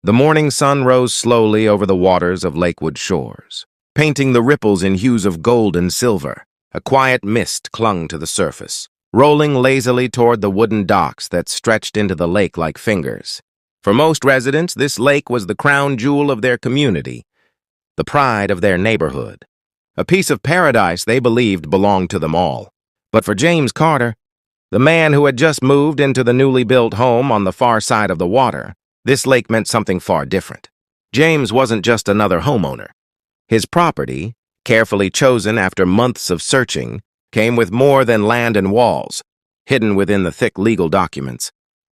The morning sun rose slowly over the waters of Lakewood shores, painting the ripples in hues of gold and silver. A quiet mist clung to the surface, rolling lazily toward the wooden docks that stretched into the lake like fingers. For most residents, this lake was the crown jewel of their community, the pride of their neighborhood. A piece of paradise they believed belonged to them all. But for James Carter, the man who had just moved into the newly built home on the far side of the water, this lake meant something far different. James wasn't just another homeowner. His property, carefully chosen after months of searching, came with more than land and walls, hidden within the thick legal documents.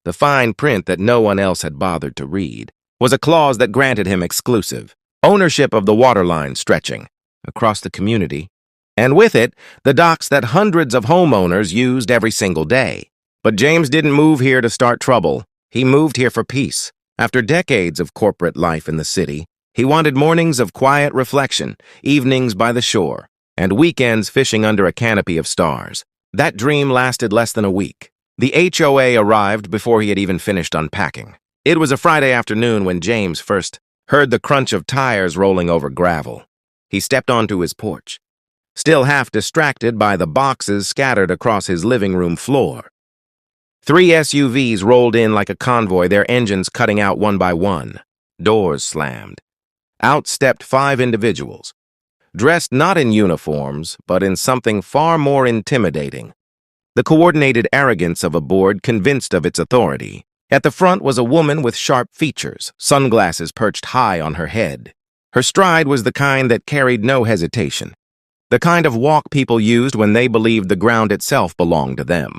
The fine print that no one else had bothered to read was a clause that granted him exclusive ownership of the waterline stretching across the community, and with it, the docks that hundreds of homeowners used every single day. But James didn't move here to start trouble. He moved here for peace. After decades of corporate life in the city, he wanted mornings of quiet reflection, evenings by the shore, and weekends fishing under a canopy of stars. That dream lasted less than a week. The HOA arrived before he had even finished unpacking. It was a Friday afternoon when James first heard the crunch of tires rolling over gravel. He stepped onto his porch, still half distracted by the boxes scattered across his living room floor. 3 SUVs rolled in like a convoy, their engines cutting out one by one. Doors slammed. Out stepped 5 individuals, dressed not in uniforms, but in something far more intimidating. The coordinated arrogance of a board convinced of its authority. At the front was a woman with sharp features, sunglasses perched high on her head. Her stride was the kind that carried no hesitation, the kind of walk people used when they believed the ground itself belonged to them.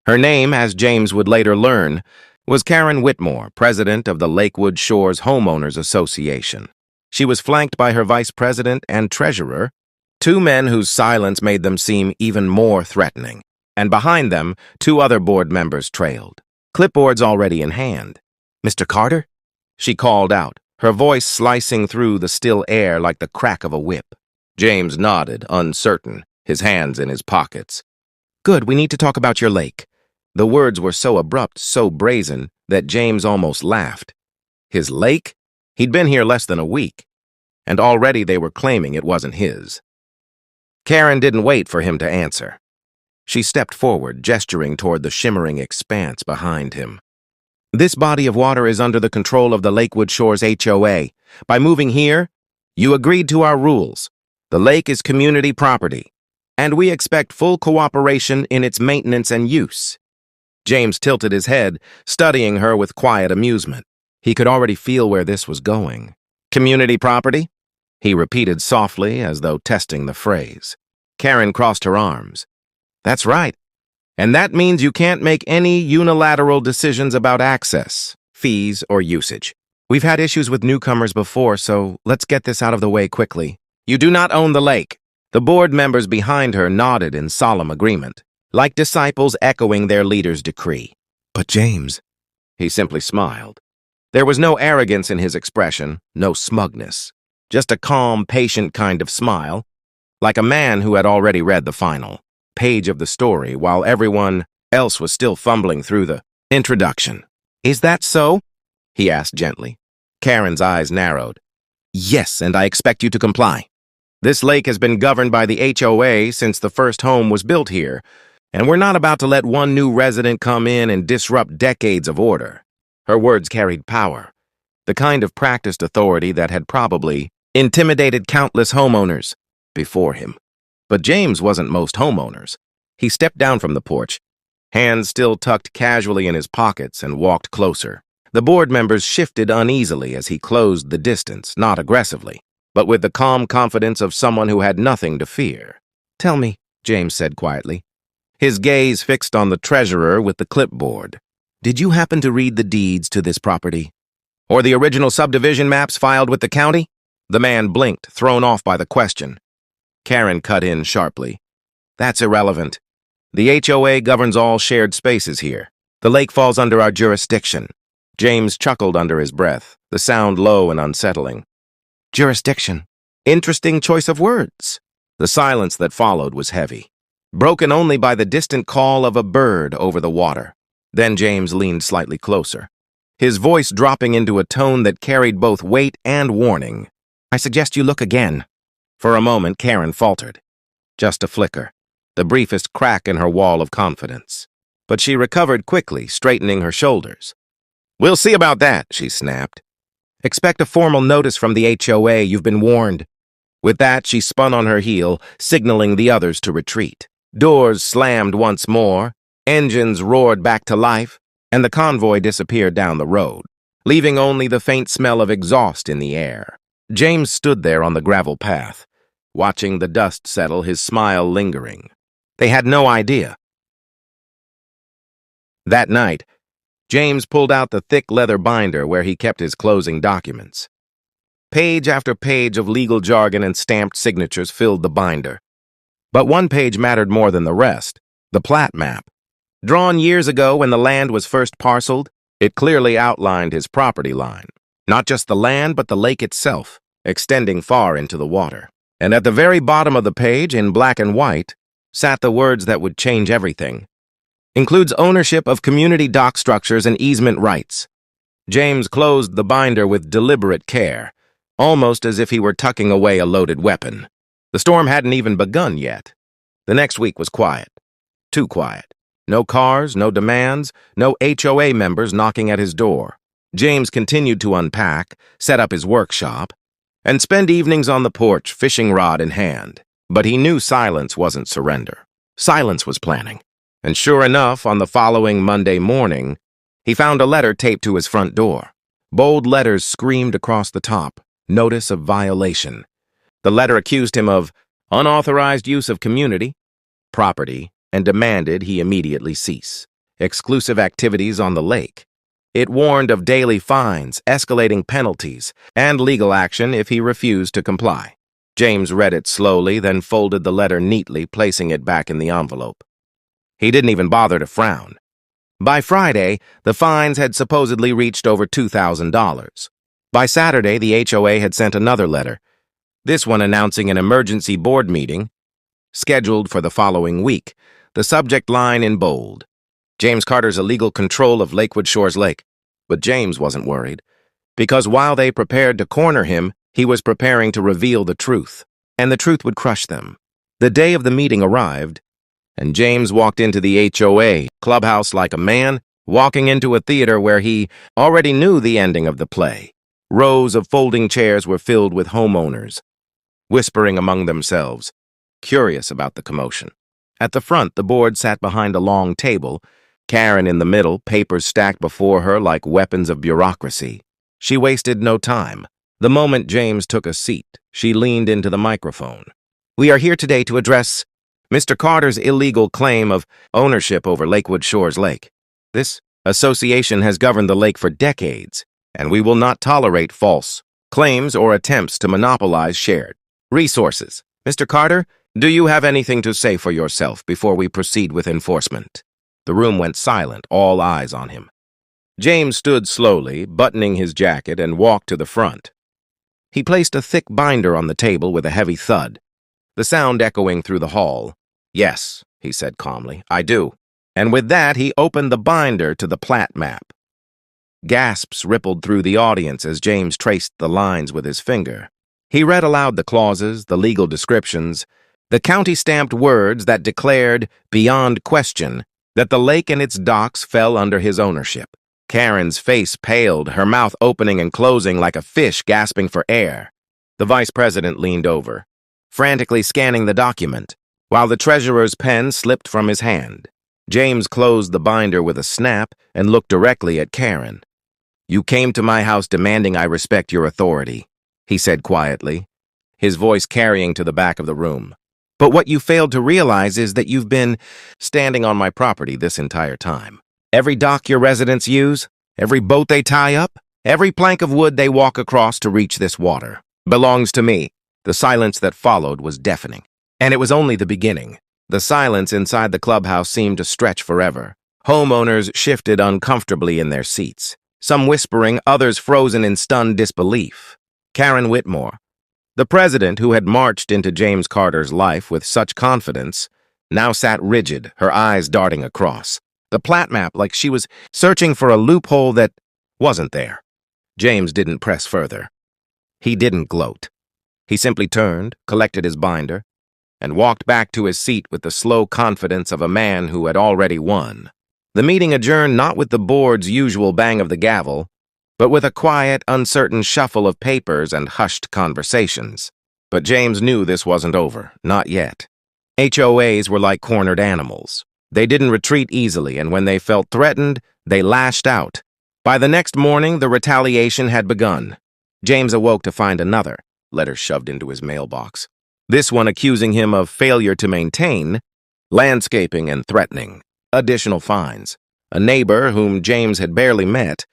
Her name, as James would later learn, was Karen Whitmore, president of the Lakewood Shores Homeowners Association. She was flanked by her vice president and treasurer, 2 men whose silence made them seem even more threatening. And behind them, 2 other board members trailed, clipboards already in hand. "Mr. Carter?" she called out, her voice slicing through the still air like the crack of a whip. James nodded, uncertain, his hands in his pockets. "Good, we need to talk about your lake." The words were so abrupt, so brazen, that James almost laughed. His lake? He'd been here less than a week, and already they were claiming it wasn't his. Karen didn't wait for him to answer. She stepped forward, gesturing toward the shimmering expanse behind him. "This body of water is under the control of the Lakewood Shores HOA. By moving here, you agreed to our rules. The lake is community property, and we expect full cooperation in its maintenance and use." James tilted his head, studying her with quiet amusement. He could already feel where this was going. "Community property?" he repeated softly, as though testing the phrase. Karen crossed her arms. "That's right. And that means you can't make any unilateral decisions about access, fees, or usage. We've had issues with newcomers before, so let's get this out of the way quickly. You do not own the lake." The board members behind her nodded in solemn agreement, like disciples echoing their leader's decree. "But James," he simply smiled. There was no arrogance in his expression, no smugness, just a calm, patient kind of smile, like a man who had already read the final page of the story while everyone else was still fumbling through the introduction. "Is that so?" he asked gently. Karen's eyes narrowed. "Yes, and I expect you to comply. This lake has been governed by the HOA since the first home was built here, and we're not about to let one new resident come in and disrupt decades of order." Her words carried power, the kind of practiced authority that had probably intimidated countless homeowners before him. But James wasn't most homeowners. He stepped down from the porch, hands still tucked casually in his pockets, and walked closer. The board members shifted uneasily as he closed the distance, not aggressively, but with the calm confidence of someone who had nothing to fear. "Tell me," James said quietly, his gaze fixed on the treasurer with the clipboard. "Did you happen to read the deeds to this property? Or the original subdivision maps filed with the county?" The man blinked, thrown off by the question. Karen cut in sharply. "That's irrelevant. The HOA governs all shared spaces here. The lake falls under our jurisdiction." James chuckled under his breath, the sound low and unsettling. "Jurisdiction. Interesting choice of words." The silence that followed was heavy, broken only by the distant call of a bird over the water. Then James leaned slightly closer, his voice dropping into a tone that carried both weight and warning. "I suggest you look again." For a moment, Karen faltered. Just a flicker, the briefest crack in her wall of confidence. But she recovered quickly, straightening her shoulders. "We'll see about that," she snapped. "Expect a formal notice from the HOA. You've been warned." With that, she spun on her heel, signaling the others to retreat. Doors slammed once more, engines roared back to life, and the convoy disappeared down the road, leaving only the faint smell of exhaust in the air. James stood there on the gravel path, watching the dust settle, his smile lingering. They had no idea. That night, James pulled out the thick leather binder where he kept his closing documents. Page after page of legal jargon and stamped signatures filled the binder. But one page mattered more than the rest, the plat map. Drawn years ago when the land was first parceled, it clearly outlined his property line. Not just the land, but the lake itself, extending far into the water. And at the very bottom of the page, in black and white, sat the words that would change everything. Includes ownership of community dock structures and easement rights. James closed the binder with deliberate care, almost as if he were tucking away a loaded weapon. The storm hadn't even begun yet. The next week was quiet. Too quiet. No cars, no demands, no HOA members knocking at his door. James continued to unpack, set up his workshop, and spend evenings on the porch, fishing rod in hand. But he knew silence wasn't surrender. Silence was planning. And sure enough, on the following Monday morning, he found a letter taped to his front door. Bold letters screamed across the top. Notice of violation. The letter accused him of unauthorized use of community property and demanded he immediately cease exclusive activities on the lake. It warned of daily fines, escalating penalties, and legal action if he refused to comply. James read it slowly, then folded the letter neatly, placing it back in the envelope. He didn't even bother to frown. By Friday, the fines had supposedly reached over $2,000. By Saturday, the HOA had sent another letter, this one announcing an emergency board meeting scheduled for the following week, the subject line in bold. James Carter's illegal control of Lakewood Shores Lake. But James wasn't worried, because while they prepared to corner him, he was preparing to reveal the truth, and the truth would crush them. The day of the meeting arrived, and James walked into the HOA clubhouse like a man walking into a theater where he already knew the ending of the play. Rows of folding chairs were filled with homeowners, whispering among themselves, curious about the commotion. At the front, the board sat behind a long table, Karen in the middle, papers stacked before her like weapons of bureaucracy. She wasted no time. The moment James took a seat, she leaned into the microphone. "We are here today to address Mr. Carter's illegal claim of ownership over Lakewood Shores Lake. This association has governed the lake for decades, and we will not tolerate false claims or attempts to monopolize shared resources. Mr. Carter, do you have anything to say for yourself before we proceed with enforcement?" The room went silent, all eyes on him. James stood slowly, buttoning his jacket, and walked to the front. He placed a thick binder on the table with a heavy thud, the sound echoing through the hall. "Yes," he said calmly, "I do." And with that, he opened the binder to the plat map. Gasps rippled through the audience as James traced the lines with his finger. He read aloud the clauses, the legal descriptions, the county-stamped words that declared, beyond question, that the lake and its docks fell under his ownership. Karen's face paled, her mouth opening and closing like a fish gasping for air. The vice president leaned over, frantically scanning the document, while the treasurer's pen slipped from his hand. James closed the binder with a snap and looked directly at Karen. "You came to my house demanding I respect your authority," he said quietly, his voice carrying to the back of the room. "But what you failed to realize is that you've been standing on my property this entire time. Every dock your residents use, every boat they tie up, every plank of wood they walk across to reach this water belongs to me." The silence that followed was deafening. And it was only the beginning. The silence inside the clubhouse seemed to stretch forever. Homeowners shifted uncomfortably in their seats, some whispering, others frozen in stunned disbelief. Karen Whitmore, the president who had marched into James Carter's life with such confidence, now sat rigid, her eyes darting across the plat map like she was searching for a loophole that wasn't there. James didn't press further. He didn't gloat. He simply turned, collected his binder, and walked back to his seat with the slow confidence of a man who had already won. The meeting adjourned not with the board's usual bang of the gavel, but with a quiet, uncertain shuffle of papers and hushed conversations. But James knew this wasn't over, not yet. HOAs were like cornered animals. They didn't retreat easily, and when they felt threatened, they lashed out. By the next morning, the retaliation had begun. James awoke to find another letter shoved into his mailbox. This one accusing him of failure to maintain, landscaping, and threatening. Additional fines. A neighbor, whom James had barely met,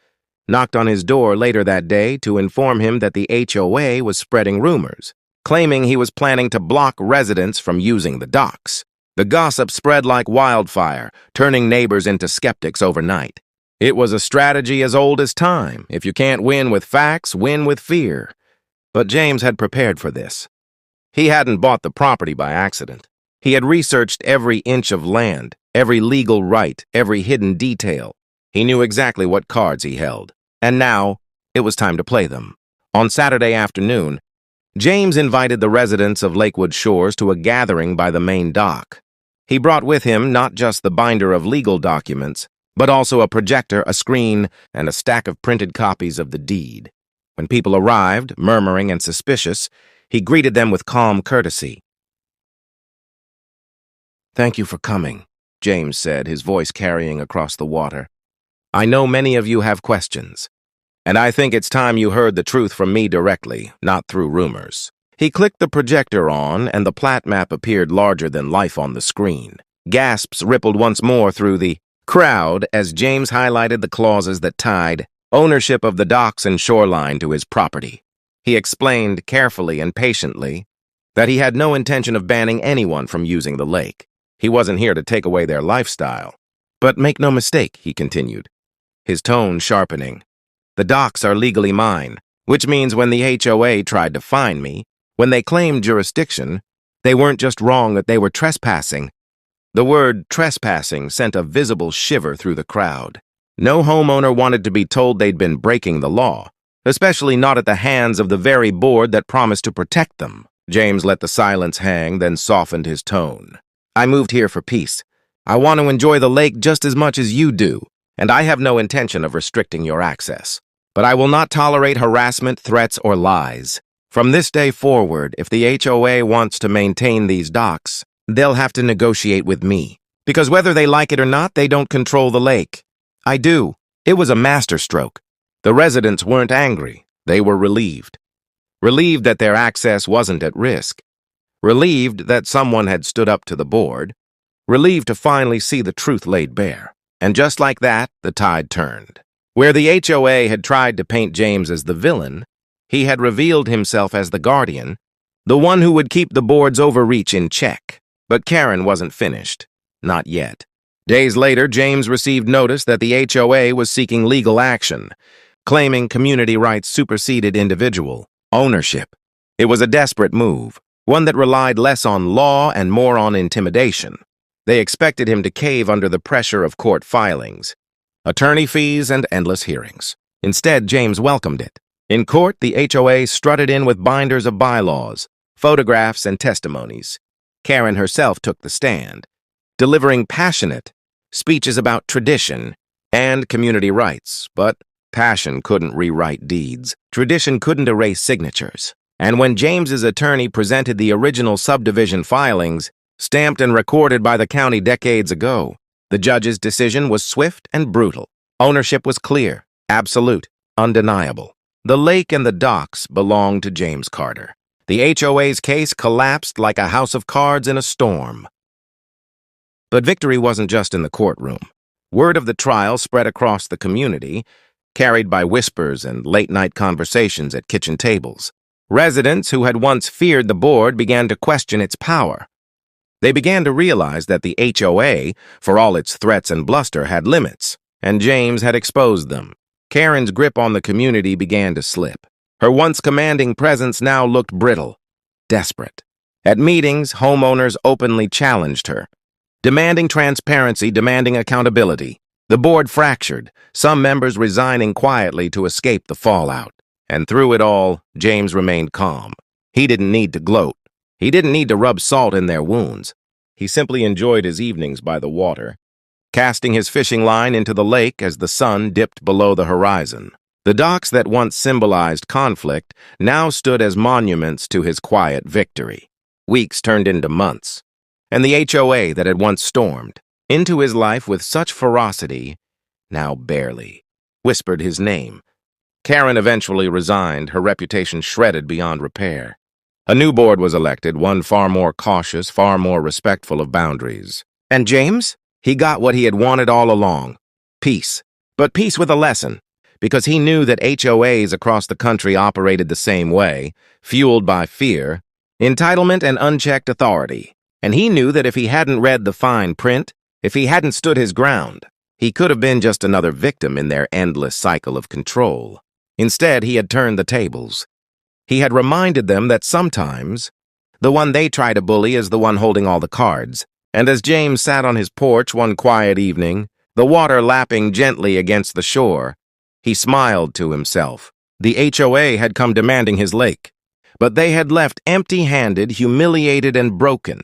knocked on his door later that day to inform him that the HOA was spreading rumors, claiming he was planning to block residents from using the docks. The gossip spread like wildfire, turning neighbors into skeptics overnight. It was a strategy as old as time. If you can't win with facts, win with fear. But James had prepared for this. He hadn't bought the property by accident. He had researched every inch of land, every legal right, every hidden detail. He knew exactly what cards he held. And now, it was time to play them. On Saturday afternoon, James invited the residents of Lakewood Shores to a gathering by the main dock. He brought with him not just the binder of legal documents, but also a projector, a screen, and a stack of printed copies of the deed. When people arrived, murmuring and suspicious, he greeted them with calm courtesy. "Thank you for coming," James said, his voice carrying across the water. "I know many of you have questions, and I think it's time you heard the truth from me directly, not through rumors." He clicked the projector on, and the plat map appeared larger than life on the screen. Gasps rippled once more through the crowd as James highlighted the clauses that tied ownership of the docks and shoreline to his property. He explained carefully and patiently that he had no intention of banning anyone from using the lake. He wasn't here to take away their lifestyle. "But make no mistake," he continued, his tone sharpening. "The docks are legally mine, which means when the HOA tried to fine me, when they claimed jurisdiction, they weren't just wrong that they were trespassing." The word trespassing sent a visible shiver through the crowd. No homeowner wanted to be told they'd been breaking the law, especially not at the hands of the very board that promised to protect them. James let the silence hang, then softened his tone. "I moved here for peace. I want to enjoy the lake just as much as you do, and I have no intention of restricting your access. But I will not tolerate harassment, threats, or lies. From this day forward, if the HOA wants to maintain these docks, they'll have to negotiate with me. Because whether they like it or not, they don't control the lake. I do." It was a masterstroke. The residents weren't angry. They were relieved. Relieved that their access wasn't at risk. Relieved that someone had stood up to the board. Relieved to finally see the truth laid bare. And just like that, the tide turned. Where the HOA had tried to paint James as the villain, he had revealed himself as the guardian, the one who would keep the board's overreach in check. But Karen wasn't finished. Not yet. Days later, James received notice that the HOA was seeking legal action, claiming community rights superseded individual ownership. It was a desperate move, one that relied less on law and more on intimidation. They expected him to cave under the pressure of court filings, attorney fees, and endless hearings. Instead, James welcomed it. In court, the HOA strutted in with binders of bylaws, photographs, and testimonies. Karen herself took the stand, delivering passionate speeches about tradition and community rights. But passion couldn't rewrite deeds. Tradition couldn't erase signatures. And when James's attorney presented the original subdivision filings, stamped and recorded by the county decades ago, the judge's decision was swift and brutal. Ownership was clear, absolute, undeniable. The lake and the docks belonged to James Carter. The HOA's case collapsed like a house of cards in a storm. But victory wasn't just in the courtroom. Word of the trial spread across the community, carried by whispers and late-night conversations at kitchen tables. Residents who had once feared the board began to question its power. They began to realize that the HOA, for all its threats and bluster, had limits, and James had exposed them. Karen's grip on the community began to slip. Her once commanding presence now looked brittle, desperate. At meetings, homeowners openly challenged her, demanding transparency, demanding accountability. The board fractured, some members resigning quietly to escape the fallout. And through it all, James remained calm. He didn't need to gloat. He didn't need to rub salt in their wounds. He simply enjoyed his evenings by the water, casting his fishing line into the lake as the sun dipped below the horizon. The docks that once symbolized conflict now stood as monuments to his quiet victory. Weeks turned into months, and the HOA that had once stormed into his life with such ferocity now barely whispered his name. Karen eventually resigned, her reputation shredded beyond repair. A new board was elected, one far more cautious, far more respectful of boundaries. And James? He got what he had wanted all along. Peace. But peace with a lesson, because he knew that HOAs across the country operated the same way, fueled by fear, entitlement, and unchecked authority. And he knew that if he hadn't read the fine print, if he hadn't stood his ground, he could have been just another victim in their endless cycle of control. Instead, he had turned the tables. He had reminded them that sometimes the one they try to bully is the one holding all the cards. And as James sat on his porch one quiet evening, the water lapping gently against the shore, he smiled to himself. The HOA had come demanding his lake, but they had left empty-handed, humiliated, and broken,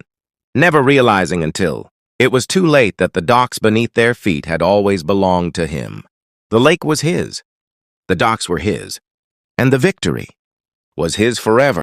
never realizing until it was too late that the docks beneath their feet had always belonged to him. The lake was his, the docks were his, and the victory was his forever.